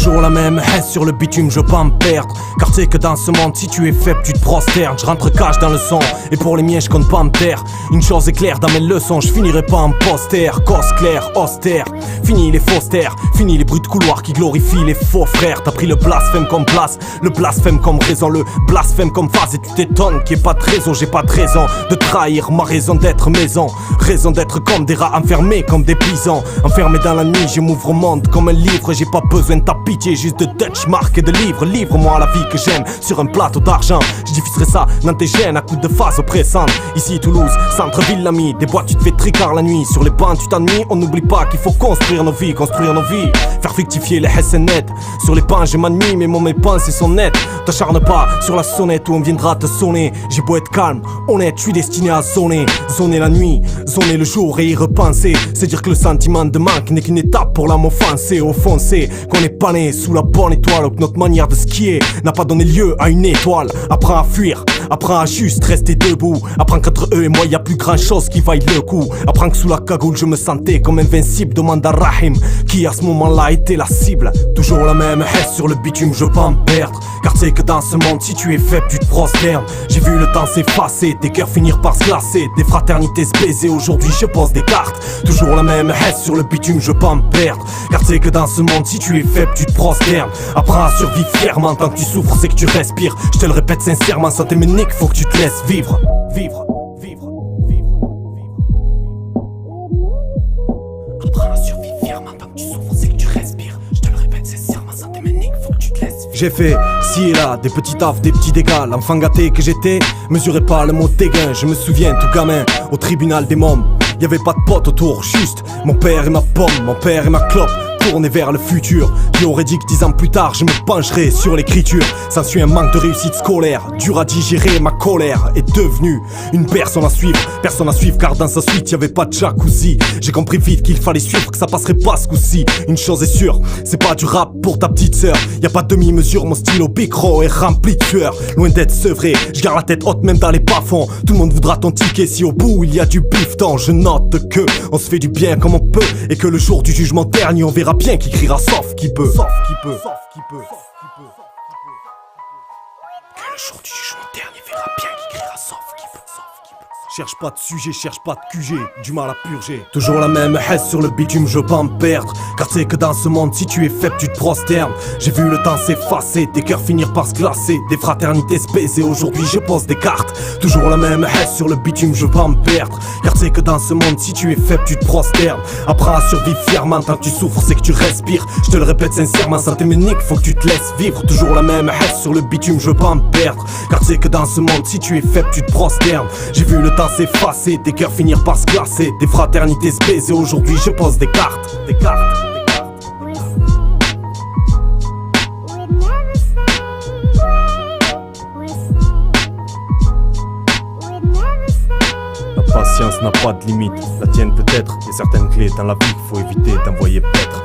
Toujours la même haine sur le bitume, je veux pas me perdre. Car tu sais que dans ce monde, si tu es faible, tu te prosternes. Je rentre cash dans le son, et pour les miens, je compte pas me taire. Une chose est claire dans mes leçons, je finirai pas en poster. Cos clair, austère, fini les faussaires, fini les bruits de couloir qui glorifient les faux frères. T'as pris le blasphème comme place, le blasphème comme raison, le blasphème comme phase. Et tu t'étonnes qu'il n'y ait pas de raison, j'ai pas de raison de trahir ma raison d'être maison. Raison d'être comme des rats enfermés comme des pisons. Enfermés dans la nuit, je m'ouvre au monde comme un livre. J'ai pas besoin de ta pitié, juste de Dutch mark et de livres. Livre-moi la vie que j'aime sur un plateau d'argent. Je diffuserai ça dans tes gènes à coups de phase oppressante. Ici Toulouse, centre-ville l'ami. Des boîtes tu te fais tricard la nuit. Sur les bancs tu t'ennuies, on n'oublie pas qu'il faut construire nos vies, construire nos vies. Faire fructifier les SNET. Sur les pans je m'ennuie mais mes pensées sont nettes. T'acharne pas sur la sonnette où on viendra te sonner. J'ai beau être calme, honnête, je suis destiné à zoner. Zoner la nuit, zoner le jour et y repenser. C'est dire que le sentiment de manque n'est qu'une étape pour l'âme offensée. Au fond c'est qu'on n'est pas né sous la bonne étoile, ou que notre manière de skier n'a pas donné lieu à une étoile. Apprends à fuir, apprends à juste rester debout. Apprends qu'entre eux et moi y a plus grand chose qui vaille le coup. Apprends que sous la cagoule je me sentais comme invincible. Demande à Rahim qui à ce moment-là était la cible. Toujours la même haine sur le bitume, je veux pas me perdre. Car tu sais que dans ce monde si tu es faible tu te prosternes. J'ai vu le temps s'effacer, des cœurs finir par se glacer, des fraternités se baiser. Aujourd'hui je pose des cartes. Toujours la même haine sur le bitume, je veux pas me perdre. Car tu sais que dans ce monde si tu es faible tu te prosternes. Apprends à survivre fièrement, tant que tu souffres c'est que tu respires. Je te le répète sincèrement, sans tes méniques faut que tu te laisses vivre. Vivre, vivre, vivre, vivre. Apprends à survivre fièrement, tant que tu souffres c'est que tu respires. Je te le répète sincèrement, sans tes méniques faut que tu te laisses vivre. J'ai fait ci et là, des petits tafs, des petits dégâts. L'enfant gâté que j'étais, mesurait pas le mot dégain. Je me souviens tout gamin, au tribunal des mômes. Y'avait pas de potes autour, juste mon père et ma pomme, mon père et ma clope. Tourné vers le futur, qui aurait dit que 10 ans plus tard je me pencherais sur l'écriture. S'ensuit un manque de réussite scolaire, dur à digérer, ma colère est devenue une personne à suivre car dans sa suite y'avait pas de jacuzzi. J'ai compris vite qu'il fallait suivre, que ça passerait pas ce coup-ci. Une chose est sûre, c'est pas du rap pour ta petite sœur. Y'a pas de demi-mesure, mon stylo micro est rempli de sueur. Loin d'être sevré, je garde la tête haute même dans les bas-fonds. Tout le monde voudra ton ticket si au bout il y a du bifton. Je note que on se fait du bien comme on peut, et que le jour du jugement dernier on verra bien qui criera sauf qui peut. Sauf qui peut. Sauf qui peut. Que le jour du jugement dernier verra bien qui criera sauf qui peut. Cherche pas de sujet, cherche pas de QG, du mal à purger. Toujours la même haine sur le bitume, je veux pas me perdre. Car tu sais que dans ce monde, si tu es faible, tu te prosternes. J'ai vu le temps s'effacer, des cœurs finir par se glacer, des fraternités se baiser. Aujourd'hui je pose des cartes. Toujours la même haine sur le bitume, je veux pas me perdre. Car tu sais que dans ce monde, si tu es faible, tu te prosternes. Apprends à survivre fièrement, tant que tu souffres, c'est que tu respires. Je te le répète sincèrement, sans tes méniques, faut que tu te laisses vivre. Toujours la même haine sur le bitume, je veux pas me perdre. Car tu sais que dans ce monde, si tu es faible, tu te prosternes. J'ai vu le temps s'effacer, des cœurs finir par se glacer, des fraternités se baiser. Aujourd'hui je pose des cartes. Des cartes. La patience n'a pas de limite, la tienne peut-être. Il y a certaines clés dans la vie qu'il faut éviter d'envoyer paître.